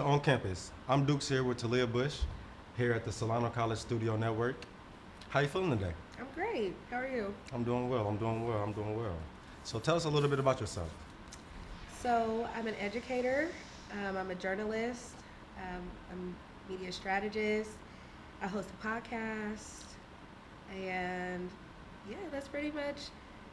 to On Campus. I'm Dukes here with Teliyah Bush here at the Solano College Studio Network. How you feeling today? I'm great. How are you? I'm doing well. So tell us a little bit about yourself. So, I'm an educator. I'm a journalist. I'm a media strategist. I host a podcast. And yeah, that's pretty much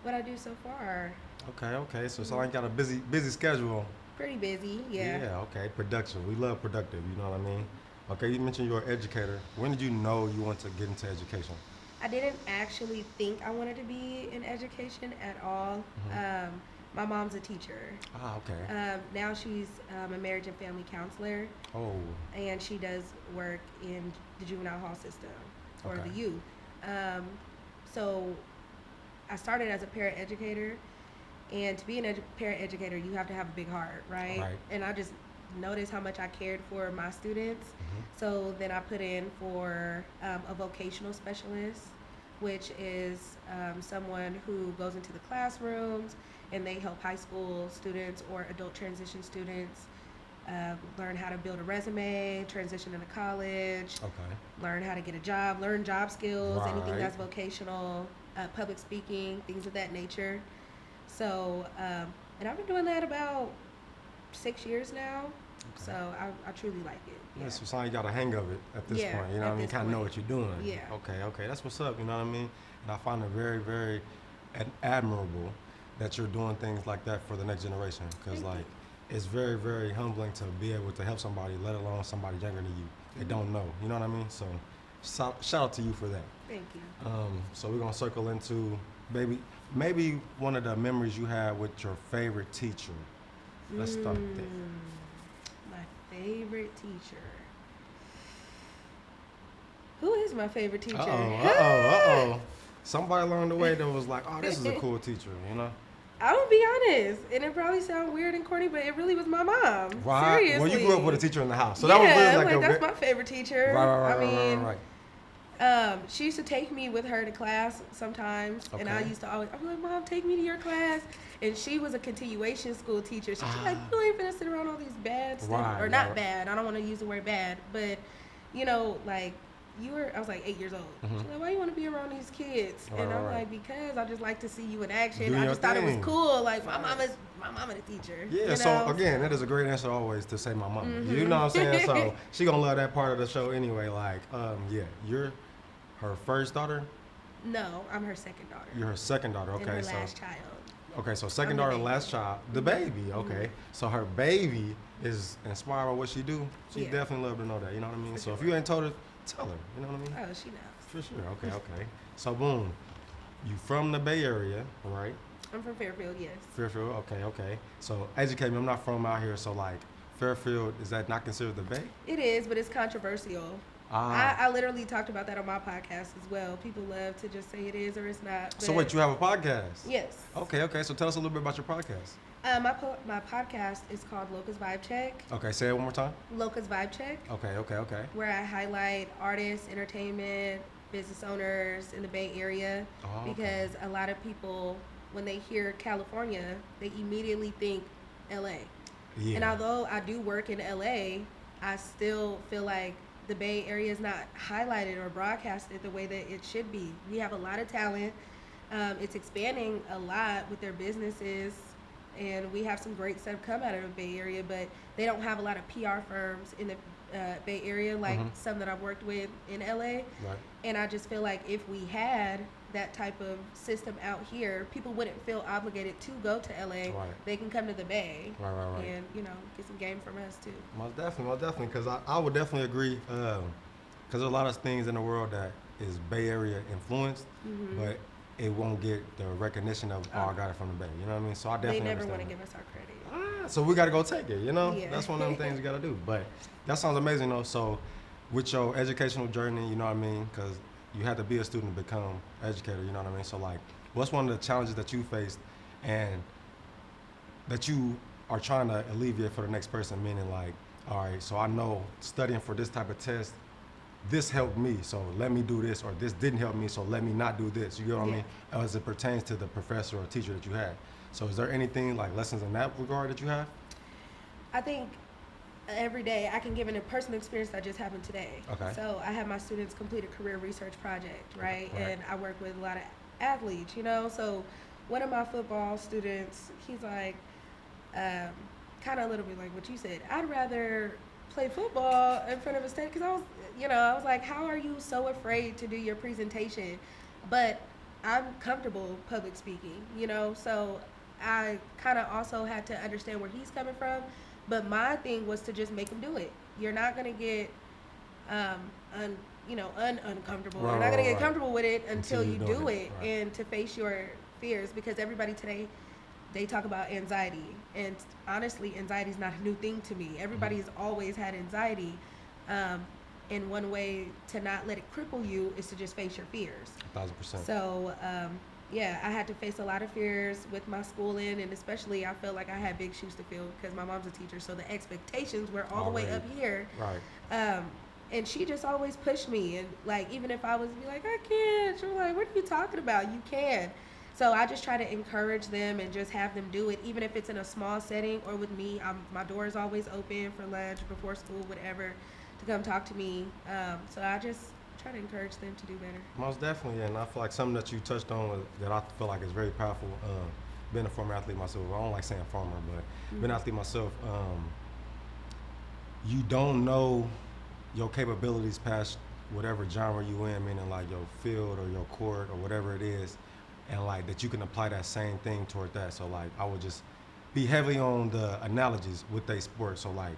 what I do so far. Okay. So it's like you got a busy schedule. Pretty busy, yeah. Yeah, okay. Production. We love productive, you know what I mean? Okay, you mentioned you're an educator. When did you know you want to get into education? I didn't actually think I wanted to be in education at all. My mom's a teacher. Okay. Now she's a marriage and family counselor, Oh, and she does work in the juvenile hall system for Okay. the youth. So I started as a parent educator, and to be an parent educator, you have to have a big heart, right? Right. And I just noticed how much I cared for my students. So then I put in for a vocational specialist, which is someone who goes into the classrooms and they help high school students or adult transition students learn how to build a resume, transition into college, okay. learn how to get a job, learn job skills, anything Right. that's vocational, public speaking, things of that nature. So, and I've been doing that about 6 years now. Okay. So I truly like it. Yeah, so it's like you got a hang of it at this Yeah, point. You know at what I mean? this Kind of know point. what you're doing. Yeah. Okay. That's what's up. You know what I mean? And I find it very, very admirable that you're doing things like that for the next generation. Because, Thank you. like, it's very, very humbling to be able to help somebody, let alone somebody younger than you. They don't know. You know what I mean? So, shout out to you for that. Thank you. So we're gonna circle into maybe one of the memories you had with your favorite teacher. Let's start there. My favorite teacher. Who is my favorite teacher? Uh-oh. Somebody along the way that was like, oh, this is a cool teacher, you know? I'm gonna be honest, and it probably sounds weird and corny, but it really was my mom. Right. Seriously. Well, you grew up with a teacher in the house. So yeah, that was really like that's my favorite teacher. Right. I mean, right. she used to take me with her to class sometimes, and I Okay. used to always, I'm like, Mom, take me to your class. And she was a continuation school teacher. So she's like, Ah. you ain't finna sit around all these bad stuff. Right, Or not right. bad, I don't want to use the word bad, but, like, I was like 8 years old. She's like, why you want to be around these kids? Right, and I'm right. like, because I just like to see you in action. Do I your just thought it was thing. cool. Like, my mama the teacher. Yeah, you so know? again, that is a great answer always to say my mom. You know what I'm saying? So she gonna love that part of the show anyway. Like, yeah, you're her first daughter? No, I'm her second daughter. You're her second daughter, okay. And her so last child. Okay, so second I'm the daughter, baby. last child, the baby. Okay, so her baby is inspired by what she do. She Yeah. definitely love to know that. You know what I mean? For So if sure. you ain't told her, tell her. You know what I mean? Oh, she knows. For sure. Okay. So boom, you from the Bay Area, right? I'm from Fairfield, yes. Fairfield. Okay. So educate me. I'm not from out here, so like Fairfield, is that not considered the Bay? It is, but it's controversial. I literally talked about that on my podcast as well. People love to just say it is or it's not. So but wait, you have a podcast? Yes. Okay. So tell us a little bit about your podcast. My podcast is called Locust Vibe Check. Okay, say it one more time. Locust Vibe Check, Okay. where I highlight artists, entertainment, business owners in the Bay Area. Oh, okay. Because a lot of people, when they hear California, they immediately think LA. Yeah. And although I do work in LA, I still feel like the Bay Area is not highlighted or broadcasted the way that it should be. We have a lot of talent. It's expanding a lot with their businesses, and we have some great stuff come out of the Bay Area, but they don't have a lot of PR firms in the Bay Area like some that I've worked with in LA. Right. And I just feel like if we had that type of system out here, people wouldn't feel obligated to go to LA. Right. They can come to the Bay Right. and, get some game from us too. Most definitely, because I would definitely agree, because there's a lot of things in the world that is Bay Area influenced, but it won't get the recognition of, I got it from the Bay, you know what I mean? So I They definitely never want to understand give us our credit. so we got to go take it, you know? Yeah. That's one of them things you got to do, but that sounds amazing, though. So with your educational journey, you know what I mean? Because you had to be a student to become an educator, you know what I mean? So, like, what's one of the challenges that you faced and that you are trying to alleviate for the next person, meaning like, all right, so I know studying for this type of test, this helped me, so let me do this, or this didn't help me, so let me not do this. You get what I Yeah. mean? As it pertains to the professor or teacher that you had. So is there anything like lessons in that regard that you have? I think every day. I can give a personal experience that just happened today. Okay. So I have my students complete a career research project, right? Right. And I work with a lot of athletes, you know. So one of my football students, he's like, kind of a little bit like what you said. I'd rather play football in front of a stage because I was like, how are you so afraid to do your presentation? But I'm comfortable public speaking, you know. So I kind of also had to understand where he's coming from. But my thing was to just make him do it. You're not gonna get, uncomfortable. Right, You're not gonna get right. comfortable with it until you you're doing do it, it right. and to face your fears. Because everybody today, they talk about anxiety, and honestly, anxiety is not a new thing to me. Everybody has always had anxiety, and one way to not let it cripple you is to just face your fears. 1,000%. So, yeah, I had to face a lot of fears with my schooling, and especially I felt like I had big shoes to fill because my mom's a teacher, so the expectations were all the way up here. Right. And she just always pushed me, and like even if I was be like I can't, she was like, "What are you talking about? You can." So I just try to encourage them and just have them do it, even if it's in a small setting or with me. My door is always open for lunch, before school, whatever, to come talk to me. So I just try to encourage them to do better. Most definitely, and I feel like something that you touched on that I feel like is very powerful. Being a former athlete myself, I don't like saying former, but being an athlete myself, you don't know your capabilities past whatever genre you in, meaning like your field or your court or whatever it is, and like that you can apply that same thing toward that. So like I would just be heavily on the analogies with their sport. So like,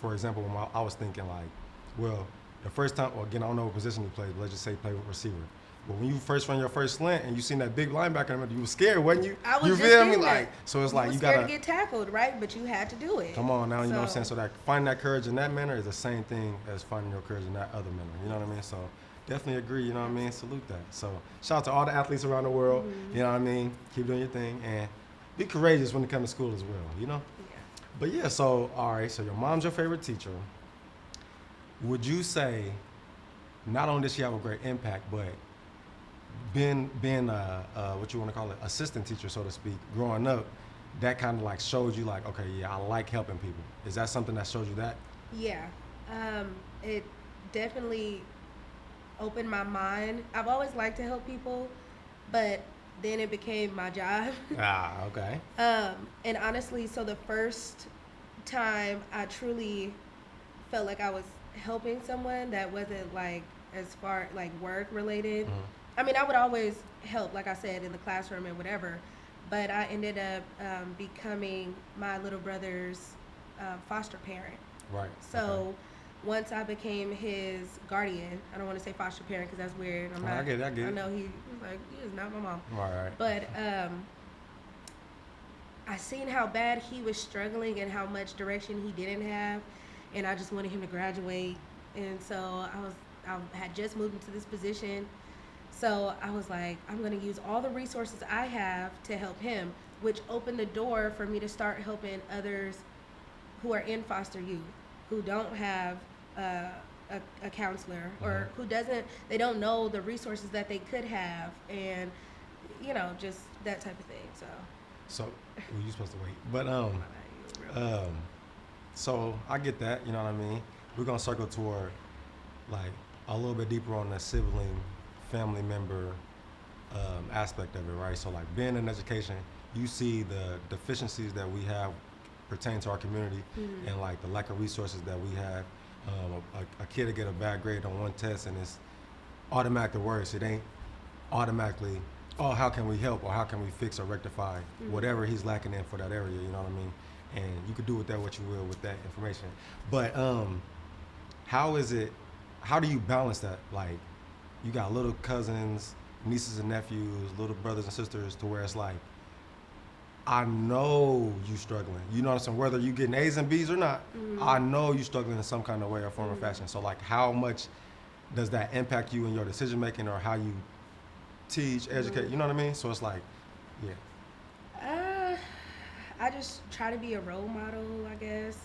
for example, when I was thinking like, well, the first time, well, again, I don't know what position you played, but let's just say play with receiver. But when you first run your first slant and you seen that big linebacker, you were scared, wasn't you? I was you just feel me? doing that. Like, so it's like was you scared gotta to get tackled, right? But you had to do it. come on now, you know what I'm saying? So that finding that courage in that manner is the same thing as finding your courage in that other manner. You know what I mean? So definitely agree, you know what I mean? Salute that. So shout out to all the athletes around the world, you know what I mean? Keep doing your thing and be courageous when it comes to school as well, you know? Yeah. But yeah, so all right, so your mom's your favorite teacher. Would you say not only did she have a great impact, but being what you want to call it, assistant teacher, so to speak, growing up, that kind of like showed you like, okay, yeah, I like helping people. Is that something that showed you that? Yeah. It definitely opened my mind. I've always liked to help people, but then it became my job. Okay. And honestly, so the first time I truly felt like I was helping someone that wasn't like as far like work related. I mean, I would always help, like I said, in the classroom and whatever, but I ended up becoming my little brother's foster parent. Right. So once I became his guardian, I don't want to say foster parent because that's weird. I'm not. I get it. I know he was like, he is not my mom. Right. But I seen how bad he was struggling and how much direction he didn't have, and I just wanted him to graduate. And so I had just moved into this position. So I was like, I'm going to use all the resources I have to help him, which opened the door for me to start helping others who are in foster youth, who don't have a counselor or who they don't know the resources that they could have, and, you know, just that type of thing. So well, you supposed to wait. But so I get that, you know what I mean? We're going to circle toward like a little bit deeper on the sibling, family member aspect of it, right? So like being in education, you see the deficiencies that we have pertaining to our community and like the lack of resources that we have. A kid to get a bad grade on one test and it's automatically worse. It ain't automatically, oh, how can we help or how can we fix or rectify whatever he's lacking in for that area, you know what I mean? And you could do with that what you will with that information. But how do you balance that? Like, you got little cousins, nieces and nephews, little brothers and sisters, to where it's like, I know you struggling. You know what I'm saying? Whether you getting A's and B's or not, I know you struggling in some kind of way or form or fashion. So like, how much does that impact you in your decision making or how you teach, educate? You know what I mean? So it's like, yeah. I just try to be a role model, I guess.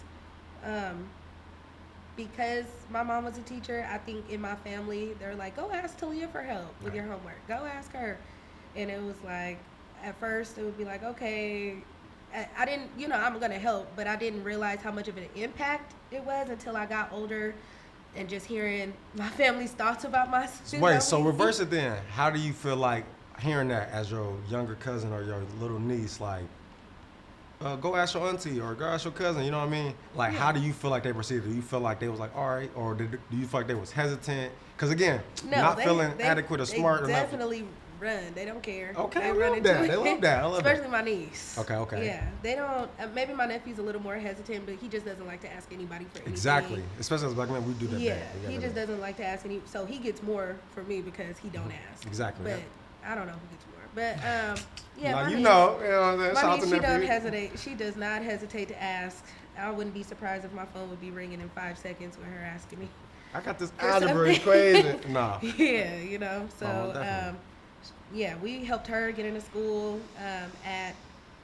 Because my mom was a teacher, I think in my family, they're like, go ask Teliyah for help with your homework. Go ask her. And it was like, at first, it would be like, okay, I didn't, I'm gonna help, but I didn't realize how much of an impact it was until I got older, and just hearing my family's thoughts about my Wait, so reverse it then. How do you feel like hearing that as your younger cousin or your little niece? Like, go ask your auntie or go ask your cousin. You know what I mean? Like, how do you feel like they proceeded? Do you feel like they was like, all right, or do you feel like they was hesitant? Because again, not feeling adequate or smart. They definitely run. They don't care. Okay, they I run love into that. it. They love that. I love Especially that. my niece. Okay. Yeah, they don't. Maybe my nephew's a little more hesitant, but he just doesn't like to ask anybody for anything. Exactly. Especially as black men, we do that. Yeah, he just doesn't like to ask any. So he gets more for me because he don't ask. Exactly. But I don't know who gets more. But yeah, now my you niece, know what I'm saying? my niece, she don't hesitate. She does not hesitate to ask. I wouldn't be surprised if my phone would be ringing in 5 seconds with her asking me. I got this algebra equation. Nah. Yeah, so yeah, we helped her get into school at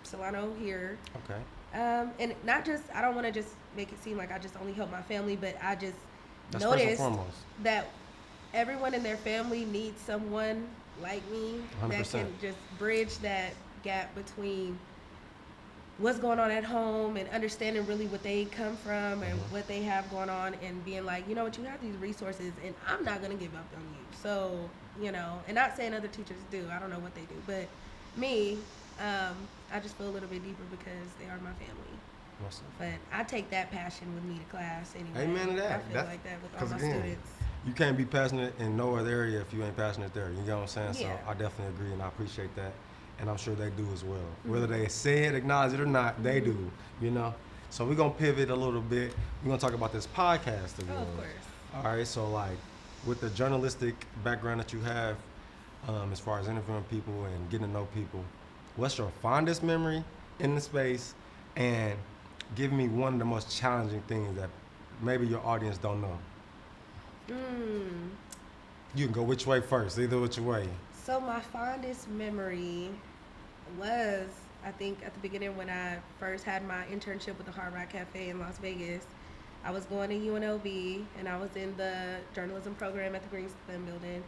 Solano here. Okay. And not just, I don't want to just make it seem like I just only help my family, but I just That's noticed that everyone in their family needs someone like me 100%. that can just bridge that gap between what's going on at home and understanding really what they come from and what they have going on, and being like, you know what, you have these resources and I'm not going to give up on you. So, and not saying other teachers do, I don't know what they do, but me, I just feel a little bit deeper because they are my family. Awesome. But I take that passion with me to class anyway. Amen to that. I feel like that with all my students. You can't be passionate in no other area if you ain't passionate there. You know what I'm saying? Yeah. So I definitely agree, and I appreciate that. And I'm sure they do as well. Whether they say it, acknowledge it or not, they do, So we're going to pivot a little bit. We're going to talk about this podcast again. Oh, of course. All right, so like with the journalistic background that you have, as far as interviewing people and getting to know people, what's your fondest memory in the space? And give me one of the most challenging things that maybe your audience don't know. You can go which way first, either which way. So my fondest memory was, I think, at the beginning when I first had my internship with the Hard Rock Cafe in Las Vegas. I was going to UNLV, and I was in the journalism program at the Greenspun building.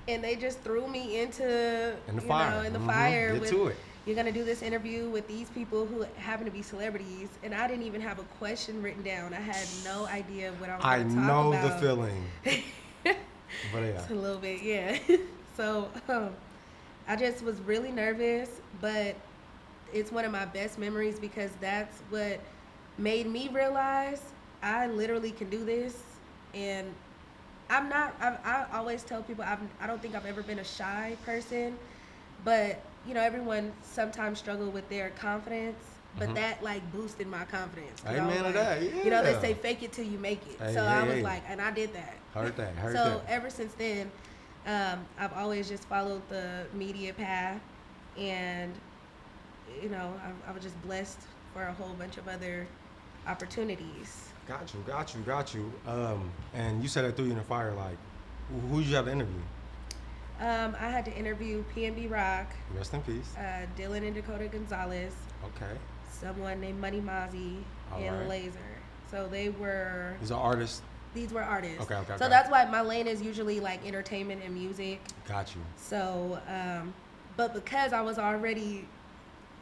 And they just threw me into the fire. Fire. Get to it. You're going to do this interview with these people who happen to be celebrities. And I didn't even have a question written down. I had no idea what I was going to talk about. I know the feeling. But yeah. It's a little bit, yeah. So I just was really nervous, but it's one of my best memories because that's what made me realize I literally can do this. And I always tell people I don't think I've ever been a shy person, but everyone sometimes struggle with their confidence, but that like boosted my confidence. Amen to that, yeah. They say fake it till you make it. Hey, so I was like, and I did that. Heard that. So ever since then, I've always just followed the media path, and I was just blessed for a whole bunch of other opportunities. Got you. And you said that threw you in the fire. Like, who did you have to interview? I had to interview P&B Rock. Rest in peace. Dylan and Dakota Gonzalez. Okay. Someone named Money Mozzie and Laser. So they were. These are artists. These were artists. Okay. So that's why my lane is usually like entertainment and music. Got you. So, but because I was already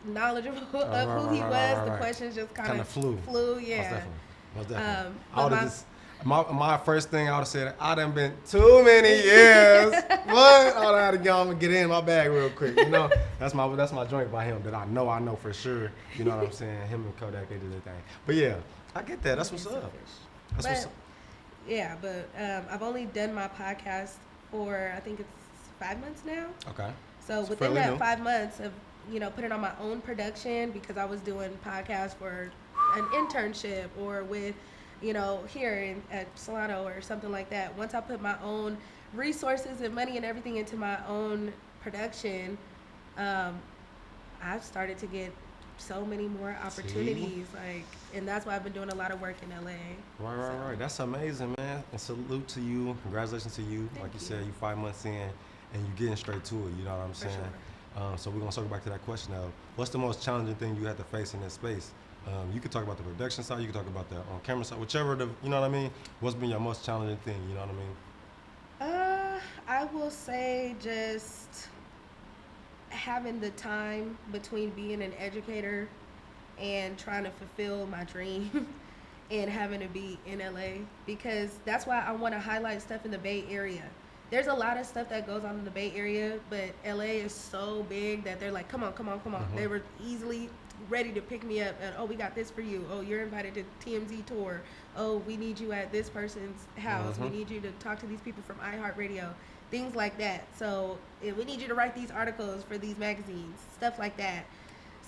knowledgeable of who he was, the questions just kind of flew. Yeah. Most definitely. My first thing I would have said, I done been too many years. What? I would have to get in my bag real quick. That's my joint by him that I know for sure. You know what I'm saying? Him and Kodak, they did their thing. But yeah, I get that. That's what's up. What's up. Yeah, but I've only done my podcast for, I think it's 5 months now. Okay. So it's within that 5 months of, putting on my own production, because I was doing podcasts for an internship or with, here at Solano or something like that. Once I put my own resources and money and everything into my own production, I've started to get so many more opportunities. And that's why I've been doing a lot of work in LA. Right. That's amazing, man. And salute to you. Congratulations to you. Thank you. Said, you 5 months in and you getting straight to it. You know what I'm saying? Sure. So we're gonna circle back to that question of what's the most challenging thing you had to face in this space? You could talk about the production side, you could talk about the on-camera side, whichever you know what I mean? What's been your most challenging thing, you know what I mean? I will say just having the time between being an educator and trying to fulfill my dream and having to be in LA, because that's why I want to highlight stuff in the Bay Area. There's a lot of stuff that goes on in the Bay Area, but LA is so big that they're like, come on, come on, come on. They were easily ready to pick me up and, oh, we got this for you. Oh, you're invited to TMZ tour. Oh, we need you at this person's house. We need you to talk to these people from iHeartRadio. Things like that. So we need you to write these articles for these magazines, stuff like that.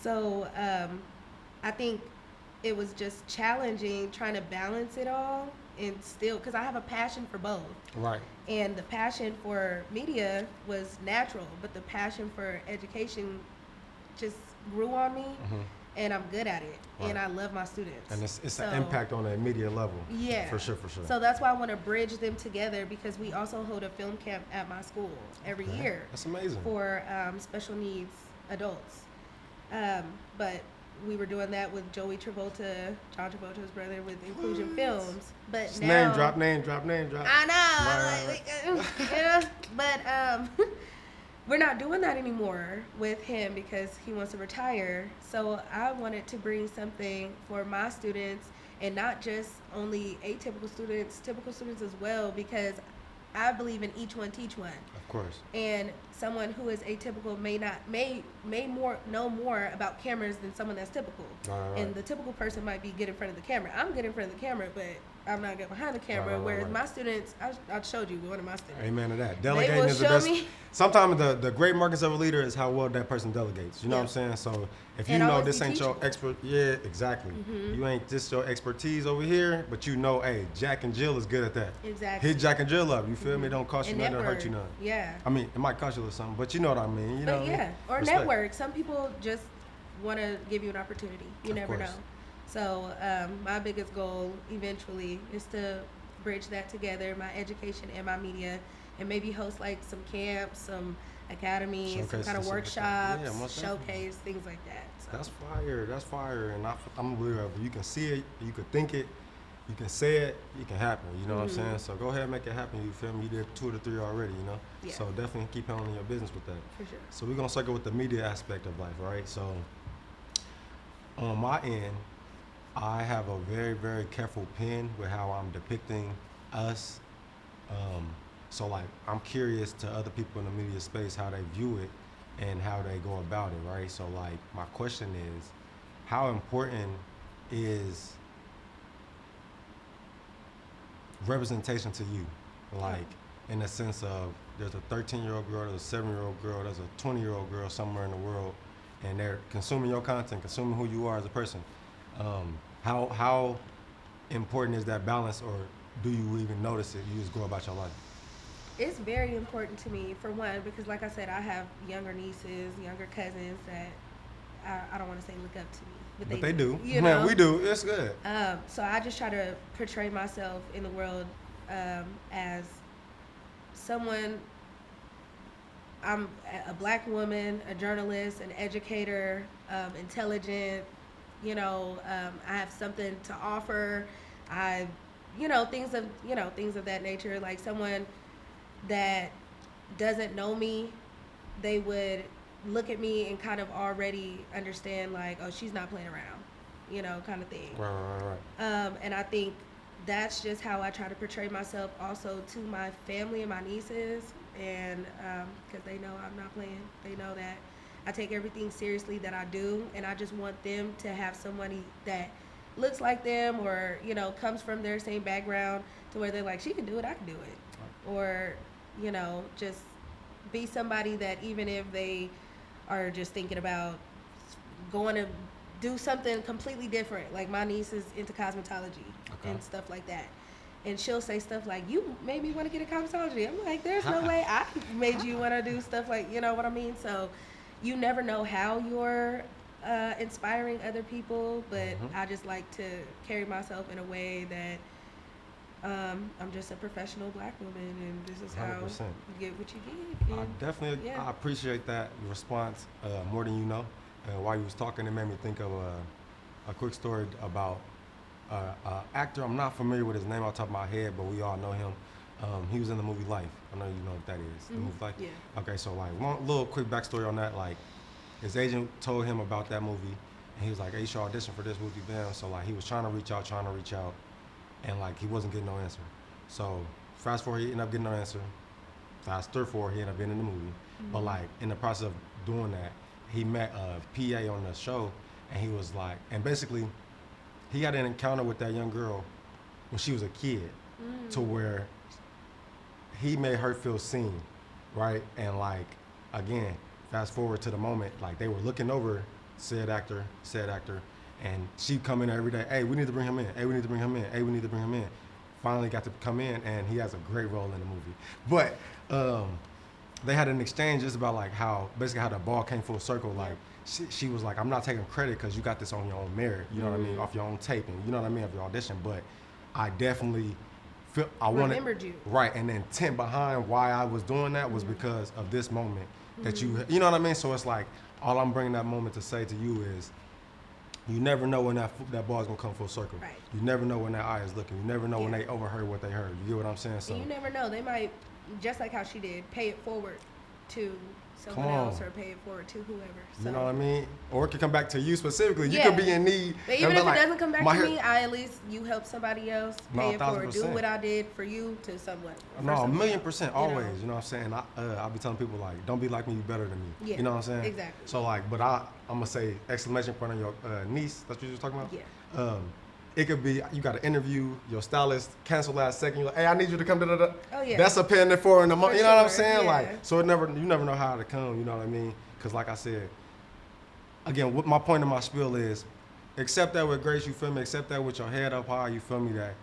So I think it was just challenging trying to balance it all, and still, because I have a passion for both. Right. And the passion for media was natural, but the passion for education just grew on me, and I'm good at it, and I love my students. And it's an impact on the immediate level. Yeah. For sure, for sure. So that's why I want to bridge them together, because we also hold a film camp at my school every year. That's amazing. For special needs adults. But we were doing that with John Travolta's brother, with Inclusion Films. But Just now, name drop. I know. Right. You know, but we're not doing that anymore with him because he wants to retire. So I wanted to bring something for my students, and not just only atypical students, typical students as well, because I believe in each one teach one. Of course. And someone who is atypical may know more about cameras than someone that's typical. Right. And the typical person might be good in front of the camera. I'm good in front of the camera, but I'm not good behind the camera. Whereas my students, I showed you one of my students. Amen to that. Delegating is the best. Sometimes the great markers of a leader is how well that person delegates. You know what I'm saying? So if you know this ain't your expert, yeah, exactly. You ain't just your expertise over here, but you know, hey, Jack and Jill is good at that. Exactly. Hit Jack and Jill up. You feel me? It don't cost you nothing, or hurt you nothing. Yeah. I mean, it might cost you a little something, but you know what I mean. You know but what I mean? Or Respect. network. Some people just want to give you an opportunity. You never know. So my biggest goal eventually is to bridge that together, my education and my media, and maybe host like some camps, some academies, some kind of workshops, showcase, things like that. So. That's fire. And I'm aware of it. You can see it, you can think it, you can say it, it can happen. You know what I'm saying? So go ahead and make it happen. You feel me? You did 2 to 3 already, you know? Yeah. So definitely keep handling your business with that. For sure. So we're going to circle with the media aspect of life, right? So on my end, I have a very, very careful pen with how I'm depicting us. So like, I'm curious to other people in the media space, how they view it and how they go about it, right? So like, my question is, how important is representation to you? Like, in the sense of, there's a 13-year-old girl, there's a 7-year-old girl, there's a 20-year-old girl somewhere in the world, and they're consuming your content, consuming who you are as a person. How important is that balance, or do you even notice it? You just go about your life? It's very important to me, for one, because like I said, I have younger nieces, younger cousins that I don't want to say look up to me, but they do. You know? Man, we do. It's good. So I just try to portray myself in the world as someone. I'm a black woman, a journalist, an educator, intelligent. You know, I have something to offer. Things of that nature. Like, someone that doesn't know me, they would look at me and kind of already understand, like, oh, she's not playing around, kind of thing. Right. And I think that's just how I try to portray myself also to my family and my nieces, and because they know I'm not playing. They know that I take everything seriously that I do, and I just want them to have somebody that looks like them, or comes from their same background, to where they're like, she can do it, I can do it. Or just be somebody that, even if they are just thinking about going to do something completely different, like my niece is into cosmetology and stuff like that, and she'll say stuff like, you made me want to get a cosmetology. I'm like, there's no way I made you want to do stuff like, you know what I mean? So you never know how you're inspiring other people, but I just like to carry myself in a way that I'm just a professional black woman, and this is 100%. How you get what you get. I appreciate that response more than you know. While you was talking, it made me think of a quick story about an actor. I'm not familiar with his name off the top of my head, but we all know him. He was in the movie Life. I know you know what that is. The movie Life. Yeah. Okay, so like one little quick backstory on that. Like his agent told him about that movie, and he was like, "Hey, you should audition for this movie, bam." So like he was trying to reach out, and like he wasn't getting no answer. So fast forward, he ended up getting no answer. Fast forward, he ended up being in the movie. But like in the process of doing that, he met a PA on the show, and he was like, and basically, he had an encounter with that young girl when she was a kid, to where he made her feel seen, right? And like, again, fast forward to the moment, like they were looking over said actor, and she come in there every day, hey, we need to bring him in, hey, we need to bring him in, hey, we need to bring him in. Finally got to come in, and he has a great role in the movie. But they had an exchange just about like basically how the ball came full circle. Like she was like, I'm not taking credit because you got this on your own merit, you know what I mean, off your own tape, and you know what I mean, of your audition. But I definitely remembered you. Right, and the intent behind why I was doing that was because of this moment that you know what I mean. So it's like all I'm bringing that moment to say to you is, you never know when that ball is gonna come full circle. Right. You never know when that eye is looking. You never know when they overheard what they heard. You get what I'm saying? So and you never know. They might, just like how she did, pay it forward to someone else or pay it forward to whoever. So. You know what I mean? Or it could come back to you specifically. You could be in need. But even if it doesn't come back to me, I at least you help somebody else, pay it forward, do what I did for you to someone. No, 1,000,000% always. You know what I'm saying? I'll be telling people like, don't be like me, you better than me. Yeah, you know what I'm saying? Exactly. So like, but I'm gonna say exclamation point on your niece. That's what you were talking about. Yeah. It could be you got an interview, your stylist cancel last second. You're like, hey, I need you to come to Oh yeah. That's a pen for in the month. You know what I'm saying? Yeah. Like, so you never know how to come. You know what I mean? Because like I said, again, what my point of my spiel is, accept that with grace. You feel me? Accept that with your head up high. You feel me? That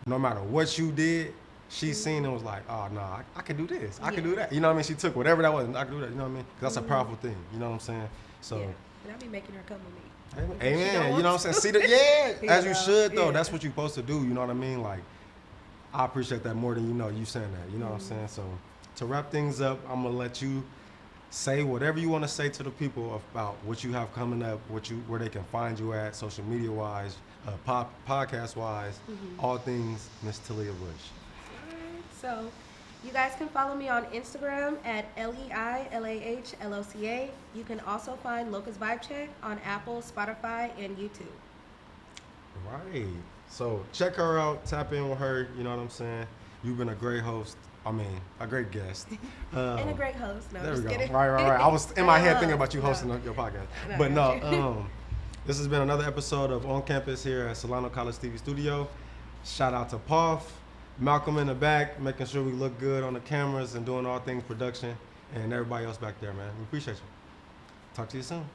no matter what you did, she seen and was like, oh no, I can do this. I can do that. You know what I mean? She took whatever that was. I can do that. You know what I mean? Because that's a powerful thing. You know what I'm saying? So. Yeah. And I'll be making her come with me. Amen. You know what I'm saying? See that? Yeah, as you should though. That's what you're supposed to do. You know what I mean? Like, I appreciate that more than you saying that. You know what I'm saying? So, to wrap things up, I'm gonna let you say whatever you want to say to the people about what you have coming up, where they can find you at, social media wise, podcast wise, all things Miss Teliyah Bush. All right. So, you guys can follow me on Instagram at LEILAHLOCA. You can also find Locust Vibe Check on Apple, Spotify, and YouTube. Right. So check her out, tap in with her, you know what I'm saying? You've been a great host. I mean, a great guest. And a great host. No, there we just go. kidding. Right. I was in my head thinking about you hosting your podcast. But no, this has been another episode of On Campus here at Solano College TV Studio. Shout out to Puff. Malcolm in the back, making sure we look good on the cameras and doing all things production, and everybody else back there, man. We appreciate you. Talk to you soon.